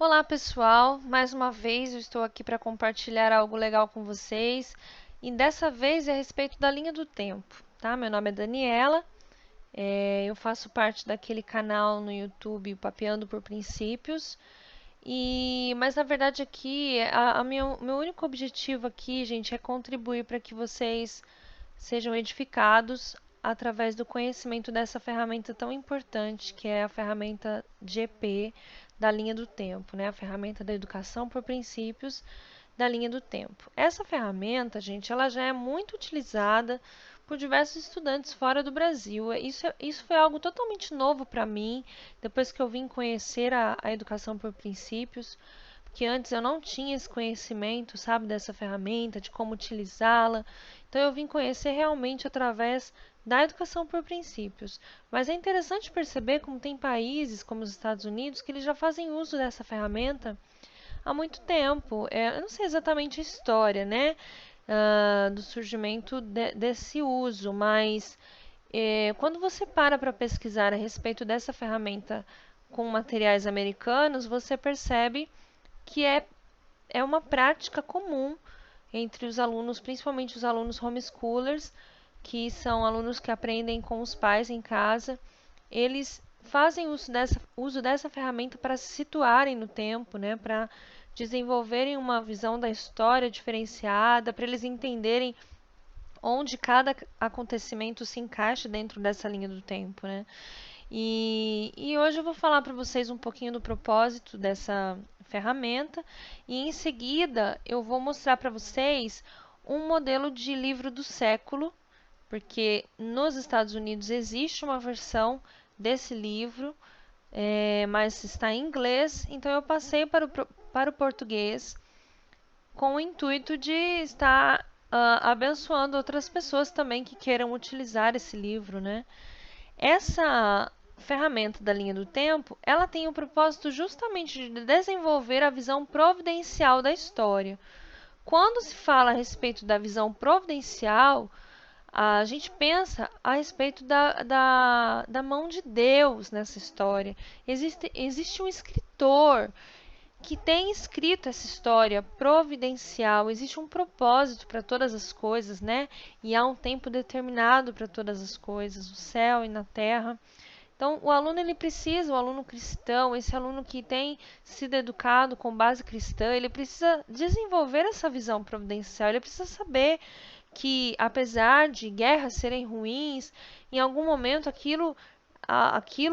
Olá, pessoal! Mais uma vez eu estou aqui para compartilhar algo legal com vocês e dessa vez é a respeito da linha do tempo, tá? Meu nome é Daniela, eu faço parte daquele canal no YouTube Papeando por Princípios mas na verdade aqui meu único objetivo aqui, gente, é contribuir para que vocês sejam edificados através do conhecimento dessa ferramenta tão importante que é a ferramenta GP da linha do tempo, né? A ferramenta da educação por princípios da linha do tempo. Essa ferramenta, gente, ela já é muito utilizada por diversos estudantes fora do Brasil. Isso foi algo totalmente novo para mim, depois que eu vim conhecer a educação por princípios, porque antes eu não tinha esse conhecimento, sabe, dessa ferramenta, de como utilizá-la. Então eu vim conhecer realmente através da educação por princípios. Mas é interessante perceber como tem países como os Estados Unidos que eles já fazem uso dessa ferramenta há muito tempo. Eu não sei exatamente a história, né, do surgimento desse uso, mas quando você para pesquisar a respeito dessa ferramenta com materiais americanos, você percebe que é uma prática comum entre os alunos, principalmente os alunos homeschoolers, que são alunos que aprendem com os pais em casa. Eles fazem uso dessa ferramenta para se situarem no tempo, né? Para desenvolverem uma visão da história diferenciada, para eles entenderem onde cada acontecimento se encaixa dentro dessa linha do tempo, né? E hoje eu vou falar para vocês um pouquinho do propósito dessa ferramenta e em seguida eu vou mostrar para vocês um modelo de livro do século, porque nos Estados Unidos existe uma versão desse livro, mas está em inglês, então eu passei para o português com o intuito de estar abençoando outras pessoas também que queiram utilizar esse livro, né? Essa ferramenta da linha do tempo, ela tem o propósito justamente de desenvolver a visão providencial da história. Quando se fala a respeito da visão providencial, a gente pensa a respeito da mão de Deus nessa história. Existe um escritor que tem escrito essa história providencial, existe um propósito para todas as coisas, né? E há um tempo determinado para todas as coisas, no céu e na terra. Então, o aluno cristão, esse aluno que tem sido educado com base cristã, ele precisa desenvolver essa visão providencial, ele precisa saber que, apesar de guerras serem ruins, em algum momento aquilo,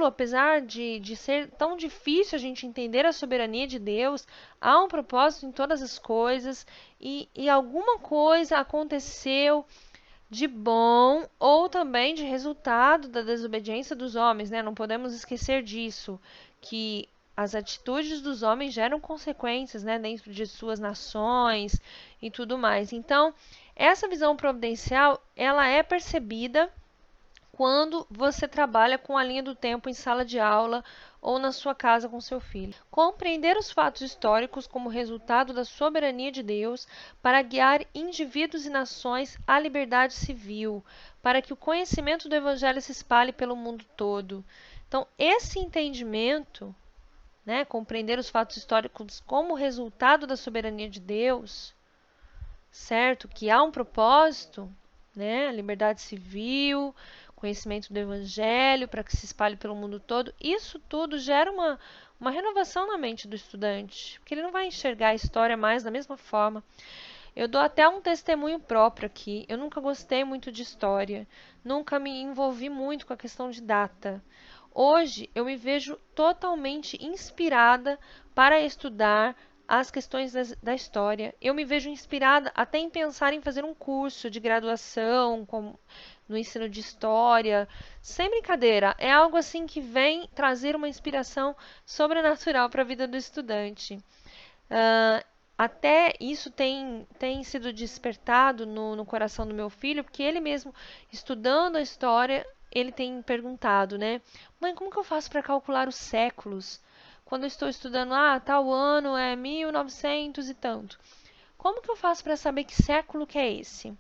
apesar de ser tão difícil a gente entender a soberania de Deus, há um propósito em todas as coisas e alguma coisa aconteceu de bom ou também de resultado da desobediência dos homens, né? Não podemos esquecer disso, que as atitudes dos homens geram consequências, né, dentro de suas nações e tudo mais. Então, essa visão providencial, ela é percebida quando você trabalha com a linha do tempo em sala de aula ou na sua casa com seu filho. Compreender os fatos históricos como resultado da soberania de Deus para guiar indivíduos e nações à liberdade civil, para que o conhecimento do Evangelho se espalhe pelo mundo todo. Então, esse entendimento, né, compreender os fatos históricos como resultado da soberania de Deus, certo? Que há um propósito, né? Liberdade civil, conhecimento do Evangelho para que se espalhe pelo mundo todo. Isso tudo gera uma renovação na mente do estudante, porque ele não vai enxergar a história mais da mesma forma. Eu dou até um testemunho próprio aqui. Eu nunca gostei muito de história, nunca me envolvi muito com a questão de data. Hoje eu me vejo totalmente inspirada para estudar as questões da história. Eu me vejo inspirada até em pensar em fazer um curso de graduação no ensino de história. Sem brincadeira, é algo assim que vem trazer uma inspiração sobrenatural para a vida do estudante. Uh, Até isso tem sido despertado no coração do meu filho, porque ele mesmo, estudando a história, ele tem perguntado, né? Mãe, como que eu faço para calcular os séculos? Quando eu estou estudando, tal ano é 1900 e tanto. Como que eu faço para saber que século que é esse?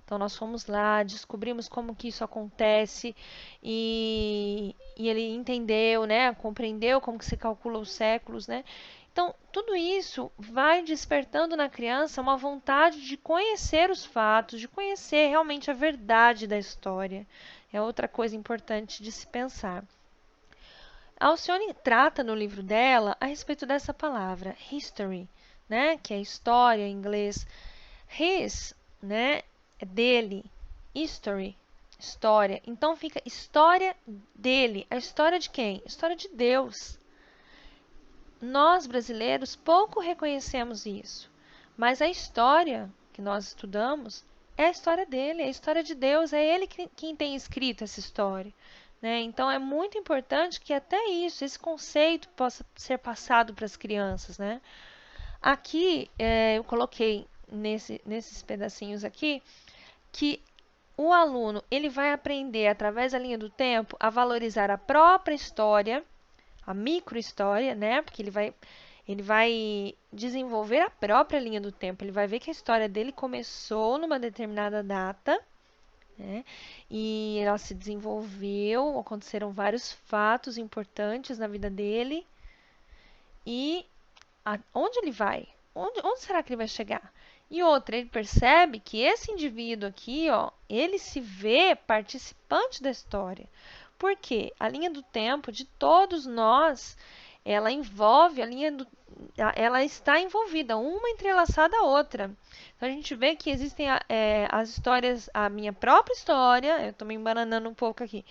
Então, nós fomos lá, descobrimos como que isso acontece e ele entendeu, né? Compreendeu como que se calcula os séculos, né? Então, tudo isso vai despertando na criança uma vontade de conhecer os fatos, de conhecer realmente a verdade da história. É outra coisa importante de se pensar. A Alcione trata no livro dela a respeito dessa palavra, history, né, que é história em inglês. His, né, é dele. History, história. Então fica história dele. A história de quem? História de Deus. Nós, brasileiros, pouco reconhecemos isso. Mas a história que nós estudamos é a história dele, é a história de Deus, é ele quem tem escrito essa história. Né? Então é muito importante que até isso, esse conceito possa ser passado para as crianças. Né? Aqui eu coloquei nesses pedacinhos aqui que o aluno ele vai aprender através da linha do tempo a valorizar a própria história, a microhistória, né? Porque ele vai desenvolver a própria linha do tempo. Ele vai ver que a história dele começou numa determinada data, né? E ela se desenvolveu, aconteceram vários fatos importantes na vida dele. E onde ele vai? Onde será que ele vai chegar? E outra, ele percebe que esse indivíduo aqui, ó, ele se vê participante da história. Por quê? A linha do tempo de todos nós, ela envolve ela está envolvida, uma entrelaçada à outra. Então a gente vê que existem as histórias, a minha própria história, eu estou me embananando um pouco aqui.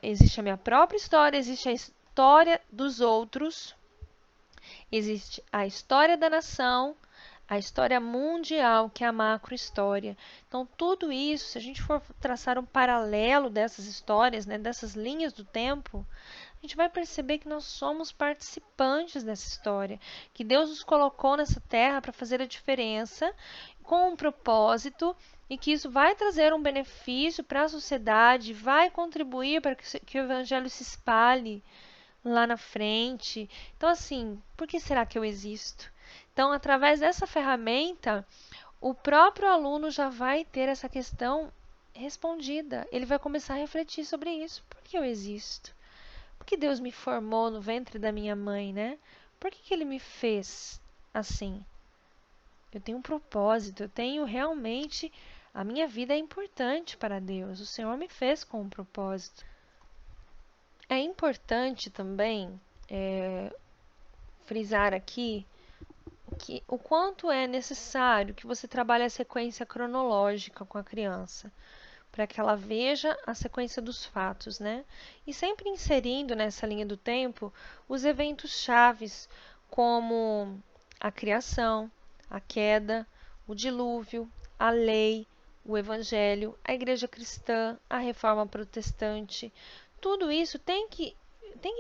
Existe a minha própria história, existe a história dos outros. Existe a história da nação, a história mundial, que é a macrohistória. Então, tudo isso, se a gente for traçar um paralelo dessas histórias, né, dessas linhas do tempo, a gente vai perceber que nós somos participantes dessa história, que Deus nos colocou nessa terra para fazer a diferença, com um propósito, e que isso vai trazer um benefício para a sociedade, vai contribuir para que o evangelho se espalhe lá na frente. Então, assim, por que será que eu existo? Então, através dessa ferramenta, o próprio aluno já vai ter essa questão respondida. Ele vai começar a refletir sobre isso. Por que eu existo? Por que Deus me formou no ventre da minha mãe, né? Por que Ele me fez assim? Eu tenho um propósito, eu tenho realmente... A minha vida é importante para Deus. O Senhor me fez com um propósito. É importante também frisar aqui o quanto é necessário que você trabalhe a sequência cronológica com a criança, para que ela veja a sequência dos fatos, né? E sempre inserindo nessa linha do tempo os eventos chaves, como a criação, a queda, o dilúvio, a lei, o evangelho, a igreja cristã, a reforma protestante. Tudo isso tem que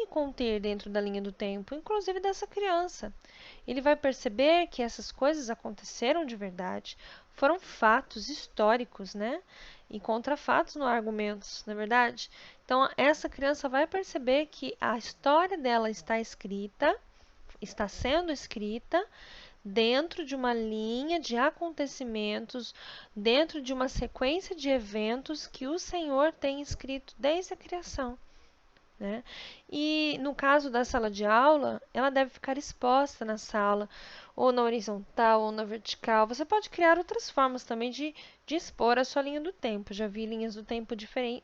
conter dentro da linha do tempo, inclusive dessa criança. Ele vai perceber que essas coisas aconteceram de verdade, foram fatos históricos, né? E contra fatos não há argumentos, não é verdade? Então, essa criança vai perceber que a história dela está escrita, está sendo escrita dentro de uma linha de acontecimentos, dentro de uma sequência de eventos que o Senhor tem escrito desde a criação. Né? E no caso da sala de aula, ela deve ficar exposta na sala, ou na horizontal, ou na vertical. Você pode criar outras formas também de expor a sua linha do tempo. Já vi linhas do tempo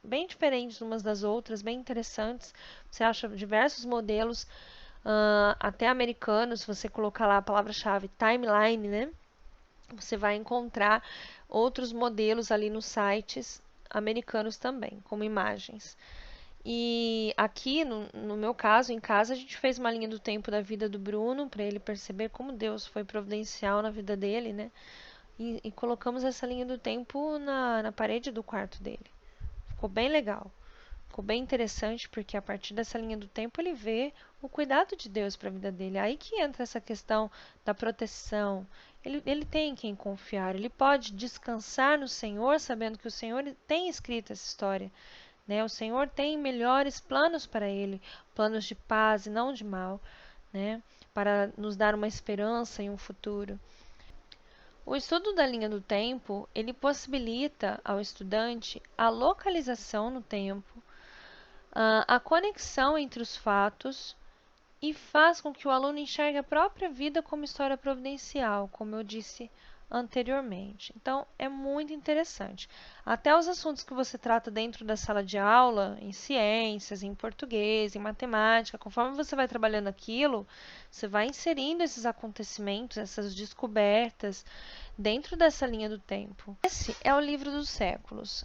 bem diferentes umas das outras, bem interessantes. Você acha diversos modelos, até americanos, se você colocar lá a palavra-chave timeline, né? Você vai encontrar outros modelos ali nos sites americanos também, como imagens. E aqui, no meu caso, em casa, a gente fez uma linha do tempo da vida do Bruno, para ele perceber como Deus foi providencial na vida dele, né? E colocamos essa linha do tempo na parede do quarto dele. Ficou bem legal. Ficou bem interessante, porque a partir dessa linha do tempo ele vê o cuidado de Deus para a vida dele. Aí que entra essa questão da proteção. Ele tem em quem confiar, ele pode descansar no Senhor, sabendo que o Senhor tem escrito essa história. Né? O Senhor tem melhores planos para ele, planos de paz e não de mal, né? Para nos dar uma esperança e um futuro. O estudo da linha do tempo, ele possibilita ao estudante a localização no tempo, a conexão entre os fatos e faz com que o aluno enxergue a própria vida como história providencial, como eu disse anteriormente. Então, é muito interessante. Até os assuntos que você trata dentro da sala de aula, em ciências, em português, em matemática, conforme você vai trabalhando aquilo, você vai inserindo esses acontecimentos, essas descobertas dentro dessa linha do tempo. Esse é o livro dos séculos.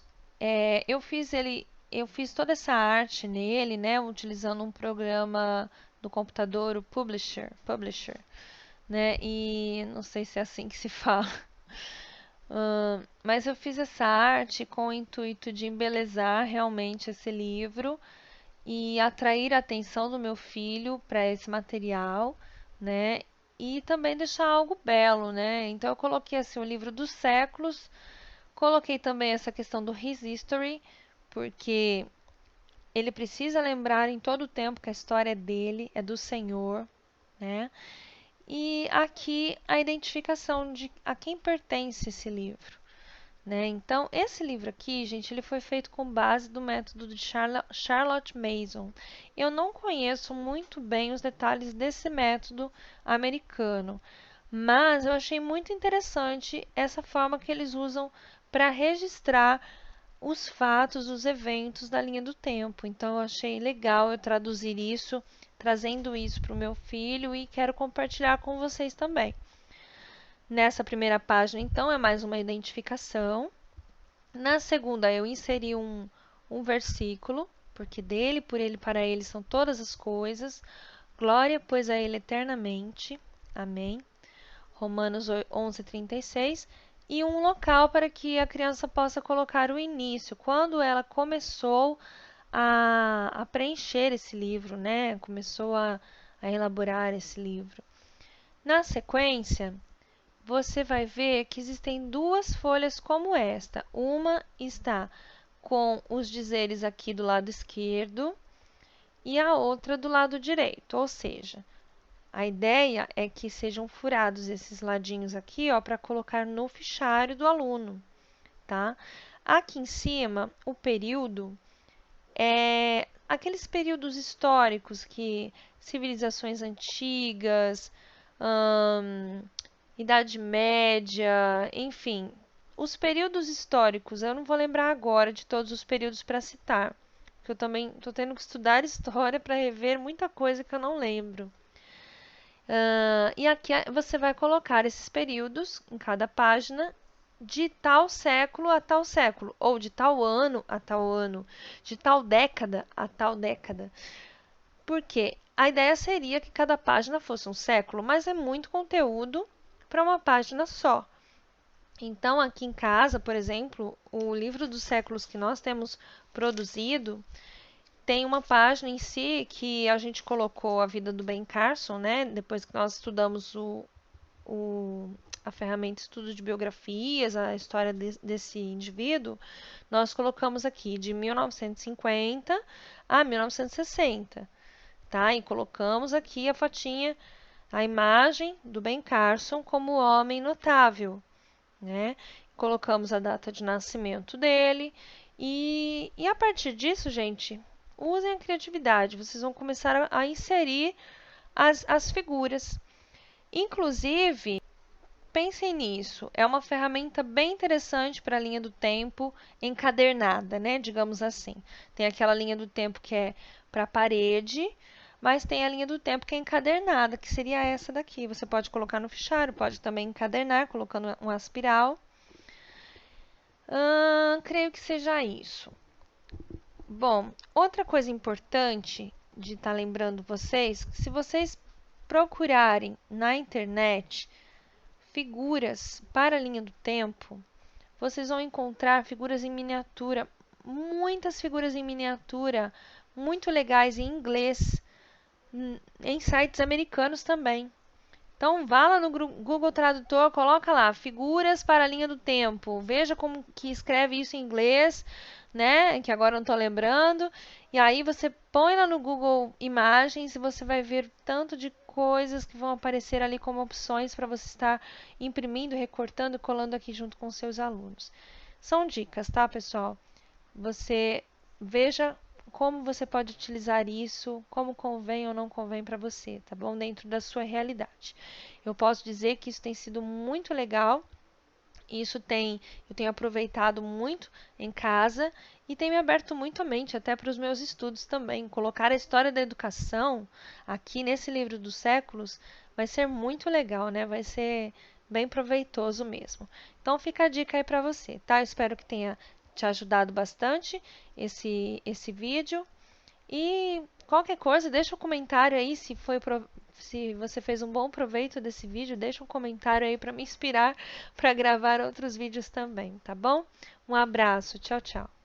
Eu fiz toda essa arte nele, né, utilizando um programa do computador, o Publisher, né? E não sei se é assim que se fala. Mas eu fiz essa arte com o intuito de embelezar realmente esse livro e atrair a atenção do meu filho para esse material, né? E também deixar algo belo, né? Então eu coloquei assim o livro dos séculos, coloquei também essa questão do His History, porque ele precisa lembrar em todo o tempo que a história é dele, é do Senhor, né? E aqui a identificação de a quem pertence esse livro, né? Então, esse livro aqui, gente, ele foi feito com base do método de Charlotte Mason. Eu não conheço muito bem os detalhes desse método americano, mas eu achei muito interessante essa forma que eles usam para registrar os fatos, os eventos da linha do tempo. Então, eu achei legal eu traduzir isso, trazendo isso para o meu filho e quero compartilhar com vocês também. Nessa primeira página, então, é mais uma identificação. Na segunda, eu inseri um versículo, porque dele, por ele, para ele são todas as coisas. Glória, pois, a ele eternamente. Amém. Romanos 11:36. E um local para que a criança possa colocar o início, quando ela começou a preencher esse livro, né? Começou a elaborar esse livro. Na sequência, você vai ver que existem duas folhas como esta. Uma está com os dizeres aqui do lado esquerdo e a outra do lado direito, ou seja, a ideia é que sejam furados esses ladinhos aqui, ó, para colocar no fichário do aluno, tá? Aqui em cima, o período é aqueles períodos históricos que civilizações antigas, Idade Média, enfim, os períodos históricos. Eu não vou lembrar agora de todos os períodos para citar, porque eu também estou tendo que estudar história para rever muita coisa que eu não lembro. E aqui você vai colocar esses períodos em cada página de tal século a tal século, ou de tal ano a tal ano, de tal década a tal década. Porque a ideia seria que cada página fosse um século, mas é muito conteúdo para uma página só. Então, aqui em casa, por exemplo, o livro dos séculos que nós temos produzido tem uma página em si que a gente colocou a vida do Ben Carson, né? Depois que nós estudamos a ferramenta estudo de biografias, a história desse indivíduo, nós colocamos aqui de 1950 a 1960, tá? E colocamos aqui a fotinha, a imagem do Ben Carson como homem notável, né? Colocamos a data de nascimento dele e a partir disso, gente, usem a criatividade. Vocês vão começar a inserir as figuras. Inclusive, pensem nisso. É uma ferramenta bem interessante para a linha do tempo encadernada, né? Digamos assim. Tem aquela linha do tempo que é para a parede, mas tem a linha do tempo que é encadernada, que seria essa daqui. Você pode colocar no fichário, pode também encadernar, colocando uma espiral. Creio que seja isso. Bom, outra coisa importante de estar lembrando vocês, que se vocês procurarem na internet figuras para a linha do tempo, vocês vão encontrar figuras em miniatura, muitas figuras em miniatura, muito legais em inglês, em sites americanos também. Então, vá lá no Google Tradutor, coloca lá, figuras para a linha do tempo. Veja como que escreve isso em inglês, né? Que agora eu não estou lembrando. E aí você põe lá no Google Imagens e você vai ver tanto de coisas que vão aparecer ali como opções para você estar imprimindo, recortando e colando aqui junto com seus alunos. São dicas, tá, pessoal? Você veja como você pode utilizar isso, como convém ou não convém para você, tá bom? Dentro da sua realidade. Eu posso dizer que isso tem sido muito legal. Eu tenho aproveitado muito em casa e tem me aberto muito a mente até para os meus estudos também. Colocar a história da educação aqui nesse livro dos séculos vai ser muito legal, né? Vai ser bem proveitoso mesmo. Então fica a dica aí para você, tá? Eu espero que tenha te ajudado bastante esse vídeo. E qualquer coisa, deixa um comentário aí se você fez um bom proveito desse vídeo, deixa um comentário aí para me inspirar para gravar outros vídeos também, tá bom? Um abraço, tchau, tchau.